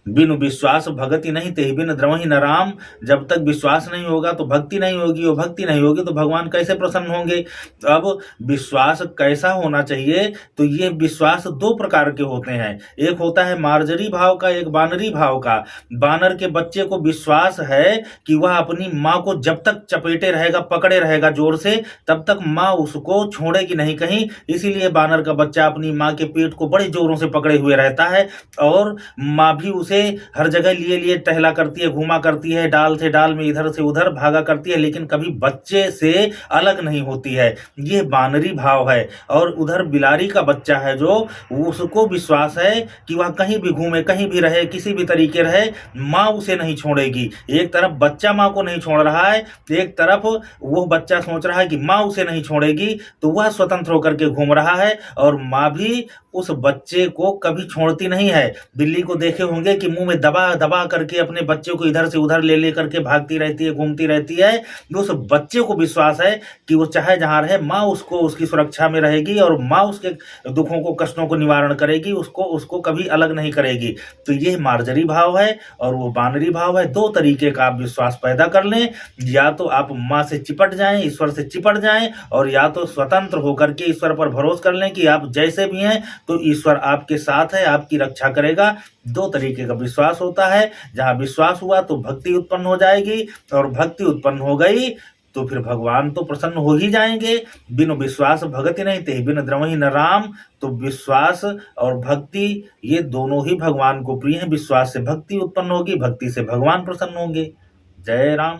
बिनु विश्वास भगति नहीं तेहि बिन द्रवहि न राम। जब तक विश्वास नहीं होगा तो भक्ति नहीं होगी, और भक्ति नहीं होगी तो भगवान कैसे प्रसन्न होंगे। तो अब विश्वास कैसा होना चाहिए, तो ये विश्वास दो प्रकार के होते हैं। एक होता है मार्जरी भाव का, एक बानरी भाव का। बानर के बच्चे को विश्वास है कि वह अपनी माँ को जब तक चपेटे रहेगा, पकड़े रहेगा जोर से, तब तक माँ उसको छोड़ेगी नहीं कहीं। इसीलिए बानर का बच्चा अपनी माँ के पेट को बड़े जोरों से पकड़े हुए रहता है, और माँ भी उसे हर जगह लिए लिए टहला करती है, घूमा करती है, डाल से डाल में इधर से उधर भागा करती है, लेकिन कभी बच्चे से अलग नहीं होती है। ये बानरी भाव है। और उधर बिलारी का बच्चा है जो, उसको विश्वास है कि वह कहीं भी घूमे, कहीं भी रहे, किसी भी तरीके रहे, माँ उसे नहीं छोड़ेगी। एक तरफ बच्चा माँ को नहीं छोड़ रहा है, एक तरफ वो बच्चा सोच रहा है कि माँ उसे नहीं छोड़ेगी, तो वह स्वतंत्र होकर के घूम रहा है, और माँ भी उस बच्चे को कभी छोड़ती नहीं है। बिल्ली को देखे होंगे कि मुंह में दबा दबा करके अपने बच्चे को इधर से उधर ले ले करके भागती रहती है, घूमती रहती है। तो उस बच्चे को विश्वास है कि वो चाहे जहां रहे, माँ उसको उसकी सुरक्षा में रहेगी, और माँ उसके दुखों को, कष्टों को निवारण करेगी, उसको कभी अलग नहीं करेगी। तो ये मार्जरी भाव है और वो बानरी भाव है। दो तरीके का आप विश्वास पैदा कर लें, या तो आप माँ से चिपट जाएं, ईश्वर से चिपट जाएं, और या तो स्वतंत्र होकर के ईश्वर पर भरोसा कर लें कि आप जैसे भी हैं तो ईश्वर आपके साथ है, आपकी रक्षा करेगा। दो तरीके का विश्वास होता है। जहां विश्वास हुआ तो भक्ति उत्पन्न हो जाएगी, और भक्ति उत्पन्न हो गई तो फिर भगवान तो प्रसन्न हो ही जाएंगे। बिनु विश्वास भगति नहीं तेहि बिन द्रवहि न राम। तो विश्वास और भक्ति ये दोनों ही भगवान को प्रिय हैं। विश्वास से भक्ति उत्पन्न होगी, भक्ति से भगवान प्रसन्न होंगे। जय राम।